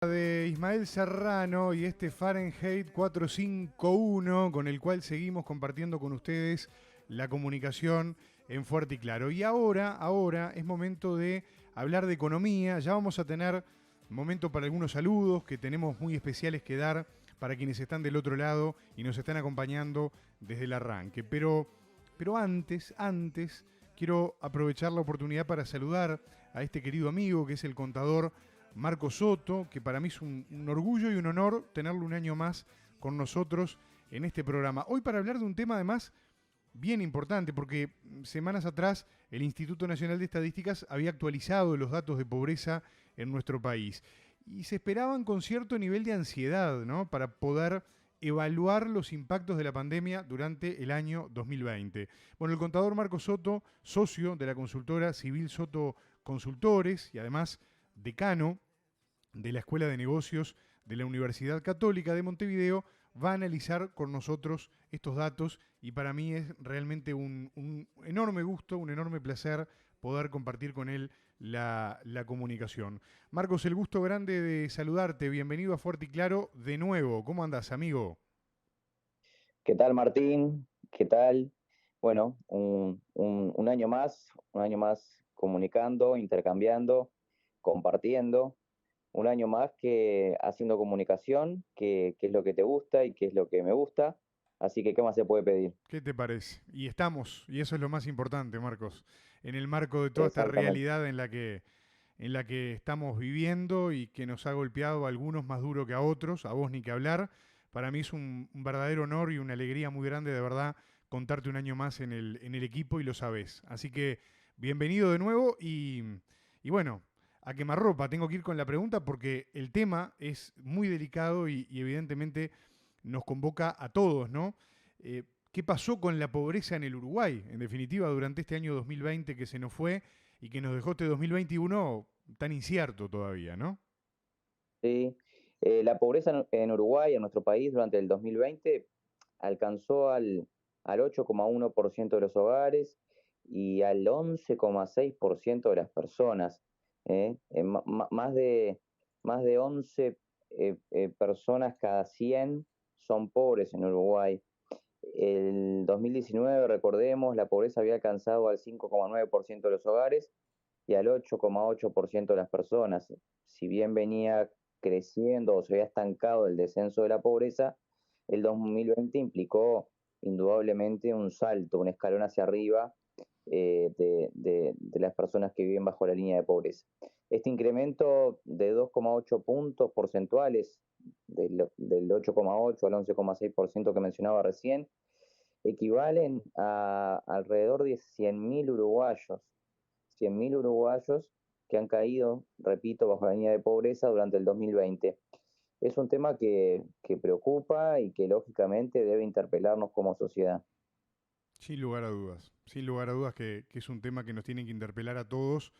De Ismael Serrano y este Fahrenheit 451 con el cual seguimos compartiendo con ustedes la comunicación en Fuerte y Claro. Y ahora es momento de hablar de economía. Ya vamos a tener momento para algunos saludos que tenemos muy especiales que dar para quienes están del otro lado y nos están acompañando desde el arranque. Pero antes, quiero aprovechar la oportunidad para saludar a este querido amigo que es el contador Marco Soto, que para mí es un orgullo y un honor tenerlo un año más con nosotros en este programa. Hoy para hablar de un tema además bien importante, porque semanas atrás el Instituto Nacional de Estadísticas había actualizado los datos de pobreza en nuestro país y se esperaban con cierto nivel de ansiedad, ¿no? Para poder evaluar los impactos de la pandemia durante el año 2020. Bueno, el contador Marco Soto, socio de la consultora Civil Soto Consultores y además decano de la Escuela de Negocios de la Universidad Católica de Montevideo, va a analizar con nosotros estos datos y para mí es realmente un enorme gusto, un enorme placer poder compartir con él la comunicación. Marcos, el gusto grande de saludarte, bienvenido a Fuerte y Claro de nuevo. ¿Cómo andás, amigo? ¿Qué tal, Martín? ¿Qué tal? Bueno, un año más comunicando, intercambiando, compartiendo, un año más que haciendo comunicación, que es lo que te gusta y que es lo que me gusta. Así que, ¿qué más se puede pedir? ¿Qué te parece? Y estamos, y eso es lo más importante, Marcos, en el marco de toda esta Exactamente. realidad en la que estamos viviendo y que nos ha golpeado a algunos más duro que a otros, a vos ni que hablar. Para mí es un verdadero honor y una alegría muy grande, de verdad, contarte un año más en el equipo y lo sabés. Así que bienvenido de nuevo y bueno, a quemarropa, tengo que ir con la pregunta porque el tema es muy delicado y evidentemente nos convoca a todos, ¿no? Eh, ¿Qué pasó con la pobreza en el Uruguay, en definitiva, durante este año 2020 que se nos fue y que nos dejó este 2021 tan incierto todavía, ¿no? Sí. La pobreza en Uruguay, en nuestro país, durante el 2020 alcanzó al 8,1% de los hogares y al 11,6% de las personas. Más de 11 personas cada 100 son pobres en Uruguay. El 2019, recordemos, la pobreza había alcanzado al 5,9% de los hogares y al 8,8% de las personas. Si bien venía creciendo o se había estancado el descenso de la pobreza, el 2020 implicó indudablemente un salto, un escalón hacia arriba de las personas que viven bajo la línea de pobreza. Este incremento de 2,8 puntos porcentuales, del 8,8 al 11,6% que mencionaba recién, equivalen a alrededor de 100.000 uruguayos, 100.000 uruguayos que han caído, repito, bajo la línea de pobreza durante el 2020. Es un tema que preocupa y que lógicamente debe interpelarnos como sociedad. Sin lugar a dudas que es un tema que nos tiene que interpelar a todos,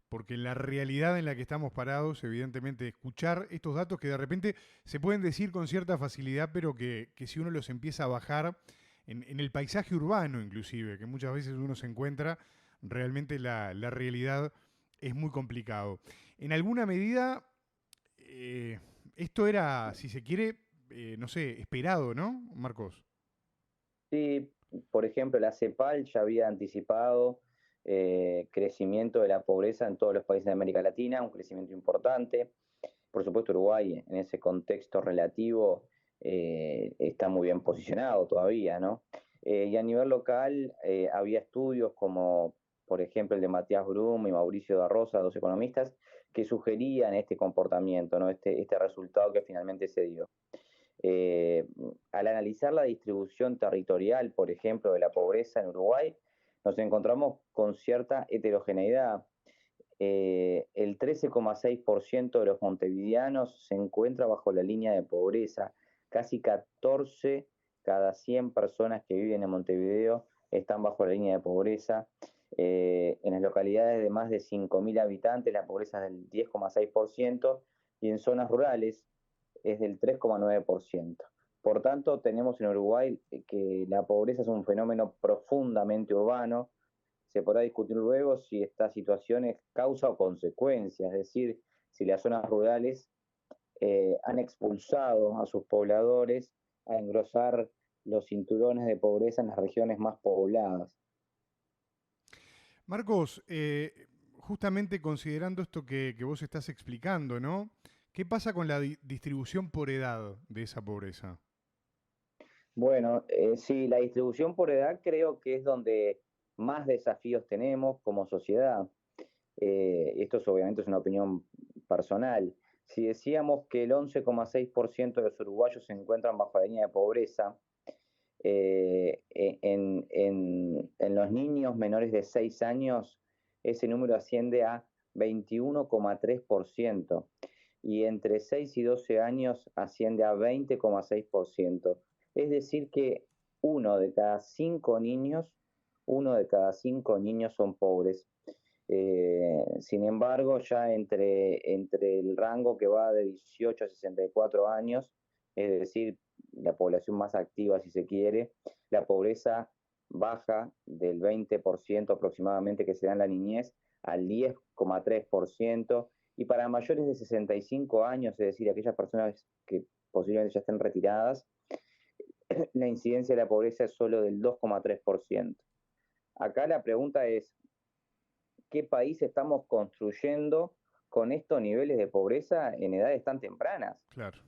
porque en la realidad en la que estamos parados, evidentemente, escuchar estos datos que de repente se pueden decir con cierta facilidad, pero que si uno los empieza a bajar en el paisaje urbano inclusive, que muchas veces uno se encuentra, realmente la realidad es muy complicado. En alguna medida, eh, esto era, si se quiere, no sé, esperado, ¿no, Marcos? Sí, por ejemplo, la CEPAL ya había anticipado crecimiento de la pobreza en todos los países de América Latina, un crecimiento importante. Por supuesto, Uruguay en ese contexto relativo está muy bien posicionado todavía, ¿no? Y a nivel local había estudios como, por ejemplo, el de Matías Brum y Mauricio da Rosa, dos economistas, que sugerían este comportamiento, ¿no? Este resultado que finalmente se dio. Eh, Al analizar la distribución territorial, por ejemplo, de la pobreza en Uruguay, nos encontramos con cierta heterogeneidad. El 13,6% de los montevideanos se encuentra bajo la línea de pobreza. Casi 14 cada 100 personas que viven en Montevideo están bajo la línea de pobreza. En las localidades de más de 5.000 habitantes la pobreza es del 10,6% y en zonas rurales es del 3,9%. Por tanto, tenemos en Uruguay que la pobreza es un fenómeno profundamente urbano. Se podrá discutir luego si esta situación es causa o consecuencia, es decir, si las zonas rurales han expulsado a sus pobladores a engrosar los cinturones de pobreza en las regiones más pobladas. Marcos, justamente considerando esto que vos estás explicando, ¿no? ¿Qué pasa con la distribución por edad de esa pobreza? Bueno, sí, la distribución por edad creo que es donde más desafíos tenemos como sociedad. Esto obviamente es una opinión personal. Si decíamos que el 11,6% de los uruguayos se encuentran bajo la línea de pobreza, en los niños menores de 6 años ese número asciende a 21,3% y entre 6 y 12 años asciende a 20,6%. Es decir que uno de cada cinco niños, uno de cada cinco niños son pobres. Sin embargo, ya entre el rango que va de 18 a 64 años, es decir, la población más activa si se quiere, la pobreza baja del 20% aproximadamente que se da en la niñez al 10,3%, y para mayores de 65 años, es decir, aquellas personas que posiblemente ya estén retiradas, la incidencia de la pobreza es solo del 2,3%. Acá la pregunta es, ¿qué país estamos construyendo con estos niveles de pobreza en edades tan tempranas? Claro.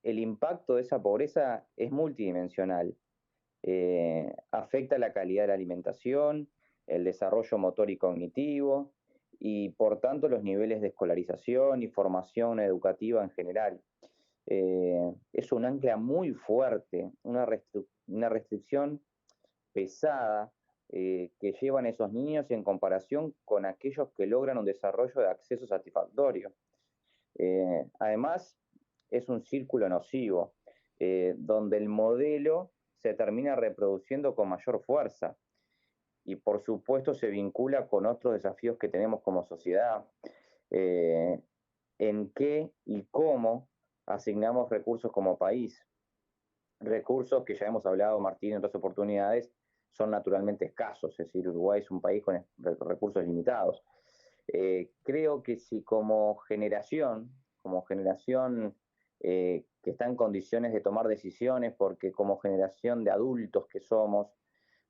El impacto de esa pobreza es multidimensional. Afecta la calidad de la alimentación, el desarrollo motor y cognitivo, y por tanto los niveles de escolarización y formación educativa en general. Es un ancla muy fuerte, una restricción pesada que llevan esos niños en comparación con aquellos que logran un desarrollo de acceso satisfactorio. Además, es un círculo nocivo, donde el modelo se termina reproduciendo con mayor fuerza y por supuesto se vincula con otros desafíos que tenemos como sociedad. Eh, en qué y cómo asignamos recursos como país. Recursos que ya hemos hablado, Martín, en otras oportunidades, son naturalmente escasos, es decir, Uruguay es un país con recursos limitados. Creo que si como generación que está en condiciones de tomar decisiones, porque como generación de adultos que somos,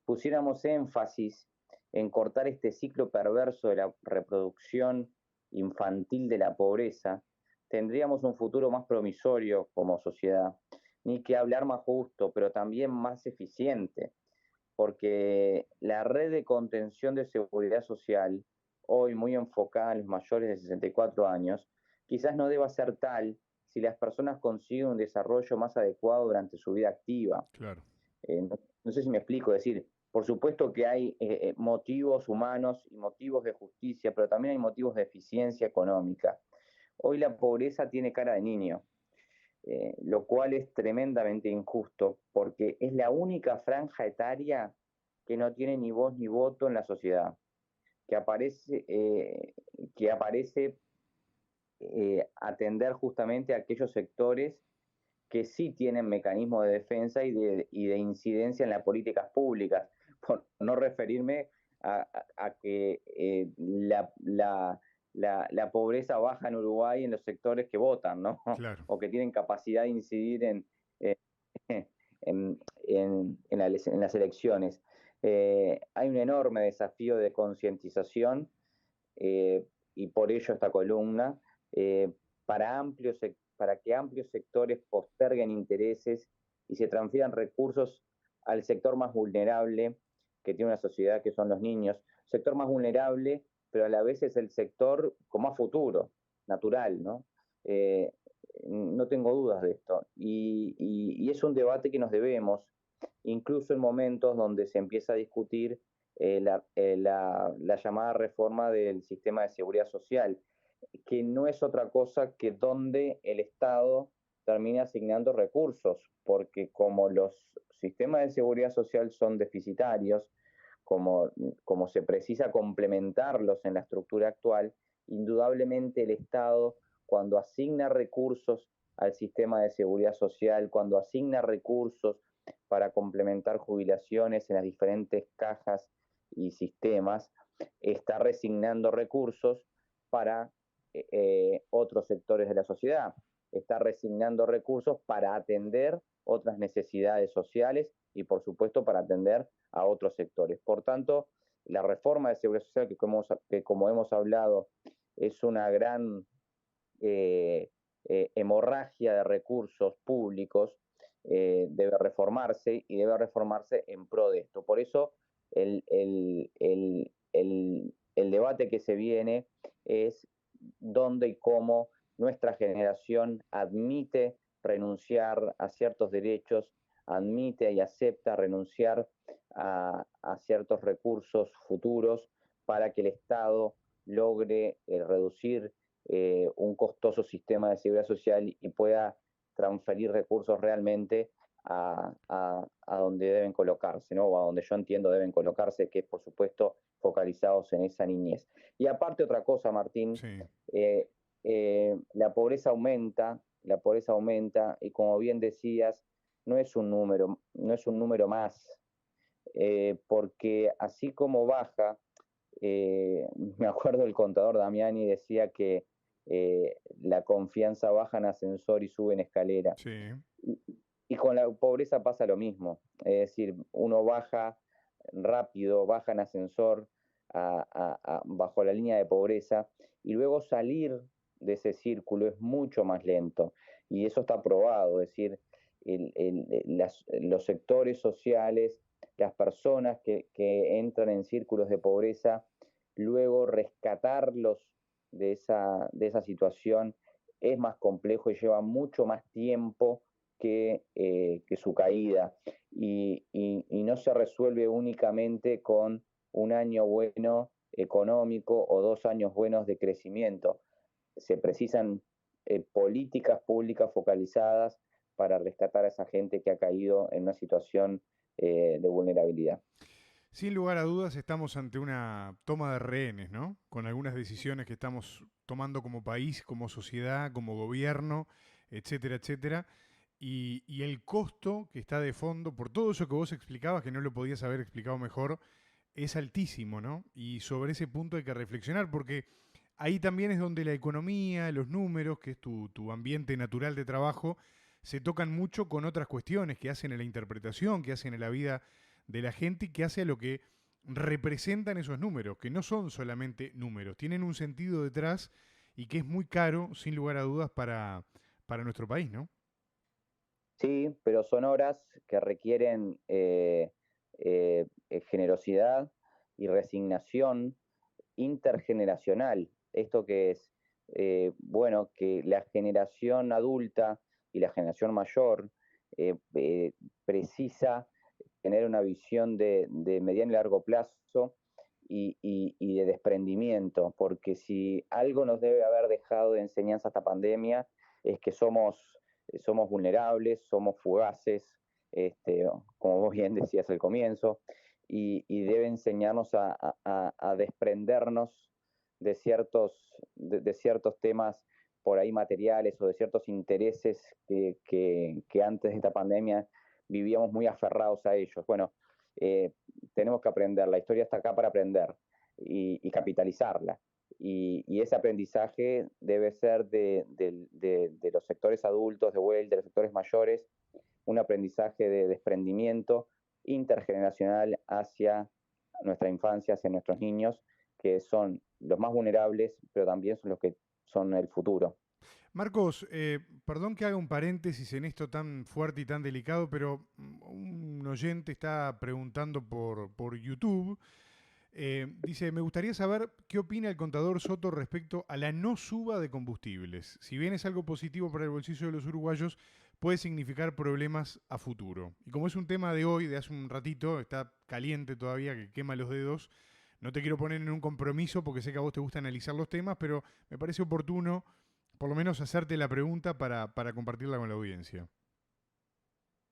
pusiéramos énfasis en cortar este ciclo perverso de la reproducción infantil de la pobreza, tendríamos un futuro más promisorio como sociedad. Ni que hablar más justo, pero también más eficiente, porque la red de contención de seguridad social, hoy muy enfocada en los mayores de 64 años, quizás no deba ser tal si las personas consiguen un desarrollo más adecuado durante su vida activa. Claro. No sé si me explico, es decir, por supuesto que hay motivos humanos y motivos de justicia, pero también hay motivos de eficiencia económica. Hoy la pobreza tiene cara de niño, lo cual es tremendamente injusto, porque es la única franja etaria que no tiene ni voz ni voto en la sociedad, que aparece, que aparece atender justamente a aquellos sectores que sí tienen mecanismos de defensa y de incidencia en las políticas públicas, por no referirme a que la pobreza baja en Uruguay en los sectores que votan, ¿no? Claro. O que tienen capacidad de incidir en, en las elecciones. Hay un enorme desafío de concientización eh, y por ello esta columna, eh, para que amplios sectores posterguen intereses y se transfieran recursos al sector más vulnerable que tiene una sociedad, que son los niños. Sector más vulnerable, pero a la vez es el sector con más futuro, natural, ¿no? No tengo dudas de esto. Y es un debate que nos debemos, incluso en momentos donde se empieza a discutir la llamada reforma del sistema de seguridad social, que no es otra cosa que donde el Estado termina asignando recursos, porque como los sistemas de seguridad social son deficitarios, como se precisa complementarlos en la estructura actual, indudablemente el Estado, cuando asigna recursos al sistema de seguridad social, cuando asigna recursos para complementar jubilaciones en las diferentes cajas y sistemas, está resignando recursos para otros sectores de la sociedad, está resignando recursos para atender otras necesidades sociales y, por supuesto, para atender a otros sectores. Por tanto, la reforma de seguridad social, que como hemos hablado, es una gran hemorragia de recursos públicos, debe reformarse y debe reformarse en pro de esto. Por eso el debate que se viene es dónde y cómo nuestra generación admite renunciar a ciertos derechos, admite y acepta renunciar a ciertos recursos futuros para que el Estado logre reducir un costoso sistema de seguridad social y pueda transferir recursos realmente a donde deben colocarse, ¿no? O a donde yo entiendo deben colocarse, que es, por supuesto, focalizados en esa niñez. Y aparte otra cosa, Martín, Sí. la pobreza aumenta y, como bien decías, no es un número más, porque así como baja, me acuerdo el contador Damiani decía que la confianza baja en ascensor y sube en escalera. Sí. Y con la pobreza pasa lo mismo, es decir, uno baja rápido, baja en ascensor bajo la línea de pobreza y luego salir de ese círculo es mucho más lento. Y eso está probado, es decir, los sectores sociales, las personas que entran en círculos de pobreza, luego rescatarlos de esa situación es más complejo y lleva mucho más tiempo que su caída. Y no se resuelve únicamente con un año bueno económico o 2 años buenos de crecimiento. Se precisan políticas públicas focalizadas para rescatar a esa gente que ha caído en una situación de vulnerabilidad. Sin lugar a dudas estamos ante una toma de rehenes, ¿no? Con algunas decisiones que estamos tomando como país, como sociedad, como gobierno, etcétera, etcétera. Y el costo que está de fondo, por todo eso que vos explicabas, que no lo podías haber explicado mejor, es altísimo, ¿no? Y sobre ese punto hay que reflexionar, porque ahí también es donde la economía, los números, que es tu ambiente natural de trabajo, se tocan mucho con otras cuestiones que hacen a la interpretación, que hacen a la vida de la gente y que hace a lo que representan esos números, que no son solamente números, tienen un sentido detrás y que es muy caro, sin lugar a dudas, para nuestro país, ¿no? Sí, pero son horas que requieren generosidad y resignación intergeneracional. Esto que es, bueno, que la generación adulta y la generación mayor precisa tener una visión de mediano y largo plazo y de desprendimiento, porque si algo nos debe haber dejado de enseñanza esta pandemia es que somos vulnerables, somos fugaces, como vos bien decías al comienzo, y debe enseñarnos a desprendernos de ciertos temas por ahí materiales o de ciertos intereses que antes de esta pandemia vivíamos muy aferrados a ellos. Bueno, tenemos que aprender, la historia está acá para aprender y capitalizarla. Y ese aprendizaje debe ser de los sectores adultos, de los sectores mayores, un aprendizaje de desprendimiento intergeneracional hacia nuestra infancia, hacia nuestros niños, que son los más vulnerables, pero también son los que son el futuro. Marcos, perdón que haga un paréntesis en esto tan fuerte y tan delicado, pero un oyente está preguntando por YouTube. Dice, me gustaría saber qué opina el contador Soto respecto a la no suba de combustibles. Si bien es algo positivo para el bolsillo de los uruguayos, puede significar problemas a futuro. Y como es un tema de hoy, de hace un ratito, está caliente todavía, que quema los dedos, no te quiero poner en un compromiso porque sé que a vos te gusta analizar los temas, pero me parece oportuno por lo menos hacerte la pregunta para compartirla con la audiencia.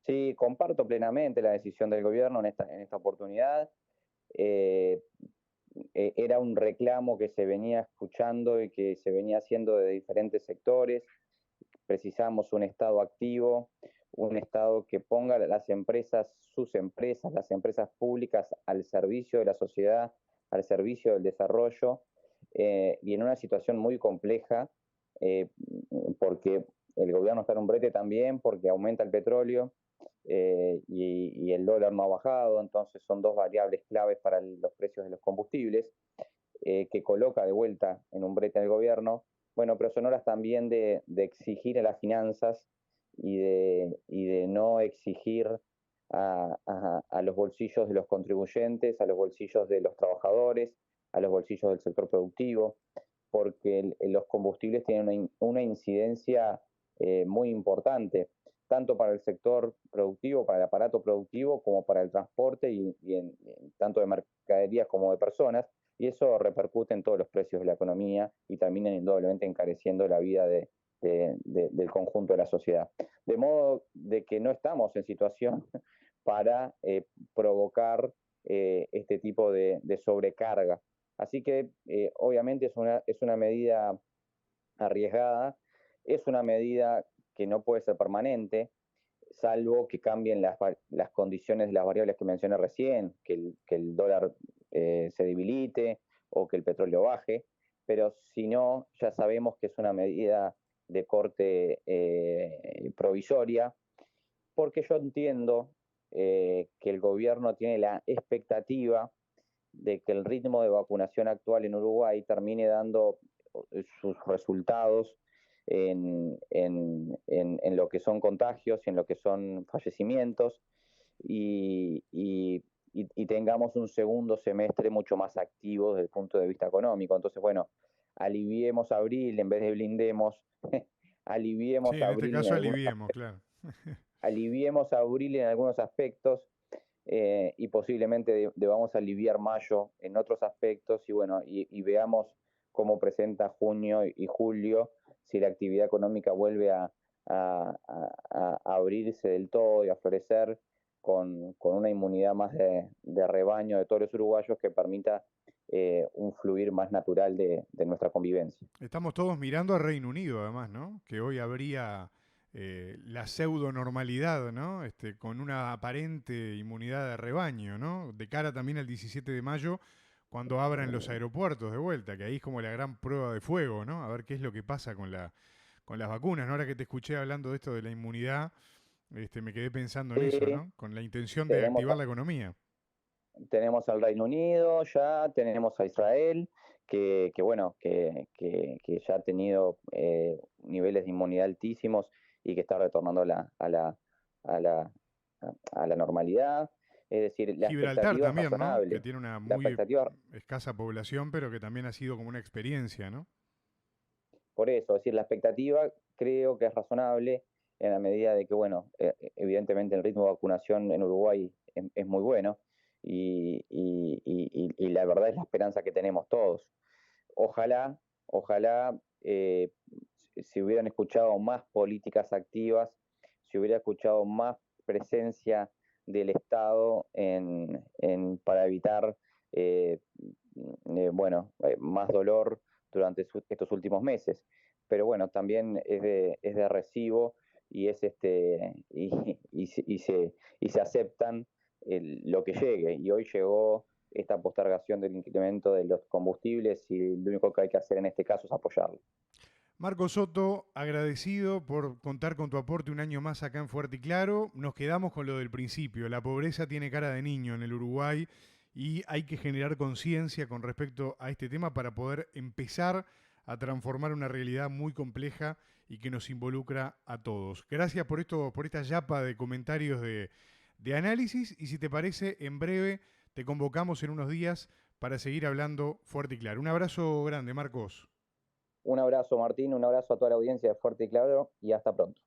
Sí, comparto plenamente la decisión del gobierno en esta oportunidad. Eh, Era un reclamo que se venía escuchando y que se venía haciendo de diferentes sectores. Precisamos un Estado activo, un Estado que ponga las empresas, las empresas públicas al servicio de la sociedad, al servicio del desarrollo y en una situación muy compleja, porque el gobierno está en un brete también, porque aumenta el petróleo y el dólar no ha bajado, entonces son dos variables claves para los precios de los combustibles, que coloca de vuelta en un brete el gobierno. Bueno, pero son horas también de exigir a las finanzas y de no exigir a los bolsillos de los contribuyentes, a los bolsillos de los trabajadores, a los bolsillos del sector productivo, porque los combustibles tienen una incidencia muy importante, tanto para el sector productivo, para el aparato productivo, como para el transporte tanto de mercaderías como de personas, y eso repercute en todos los precios de la economía y termina indudablemente encareciendo la vida del conjunto de la sociedad. De modo de que no estamos en situación para provocar este tipo de sobrecarga. Así que obviamente es una medida arriesgada, es una medida que no puede ser permanente, salvo que cambien las condiciones de las variables que mencioné recién, que el dólar se debilite o que el petróleo baje, pero si no, ya sabemos que es una medida de corte provisoria, porque yo entiendo que el gobierno tiene la expectativa de que el ritmo de vacunación actual en Uruguay termine dando sus resultados en lo que son contagios y en lo que son fallecimientos y tengamos un segundo semestre mucho más activo desde el punto de vista económico. Entonces, bueno, aliviemos abril en vez de blindemos, Sí, aliviemos en este abril en caso algunos aliviemos, claro. aliviemos abril en algunos aspectos y posiblemente debamos aliviar mayo en otros aspectos y bueno, y veamos cómo presenta junio y julio, si la actividad económica vuelve a abrirse del todo y a florecer con una inmunidad más de rebaño de todos los uruguayos que permita un fluir más natural de nuestra convivencia. Estamos todos mirando a Reino Unido, además, ¿no? Que hoy habría la pseudo normalidad, ¿no? Con una aparente inmunidad de rebaño, ¿no? De cara también al 17 de mayo, cuando abran los aeropuertos de vuelta, que ahí es como la gran prueba de fuego, ¿no? A ver qué es lo que pasa con las vacunas, ¿no? Ahora que te escuché hablando de esto de la inmunidad, me quedé pensando en eso, Sí, ¿no? Con la intención de tenemos activar la economía. tenemos al Reino Unido ya, tenemos a Israel, bueno, que ya ha tenido niveles de inmunidad altísimos y que está retornando a la, a la normalidad. Es decir, la Gibraltar expectativa es también, ¿no? Que razonable. tiene una La muy expectativa, escasa población, pero que también ha sido como una experiencia, ¿no? por eso, es decir, la expectativa creo que es razonable en la medida de que, bueno, evidentemente el ritmo de vacunación en Uruguay es muy bueno y la verdad es la esperanza que tenemos todos. Ojalá si hubieran escuchado más políticas activas, si hubiera escuchado más presencia del Estado para evitar más dolor durante estos últimos meses. Pero bueno, también es de recibo y es y se aceptan lo que llegue. Y hoy llegó esta postergación del incremento de los combustibles y lo único que hay que hacer en este caso es apoyarlo. Marco Soto, agradecido por contar con tu aporte un año más acá en Fuerte y Claro. Nos quedamos con lo del principio. La pobreza tiene cara de niño en el Uruguay y hay que generar conciencia con respecto a este tema para poder empezar a transformar una realidad muy compleja y que nos involucra a todos. Gracias por esto, por esta yapa de comentarios de análisis y si te parece, en breve te convocamos en unos días para seguir hablando fuerte y claro. Un abrazo grande, Marcos. Un abrazo, Martín, un abrazo a toda la audiencia de Fuerte y Claro y hasta pronto.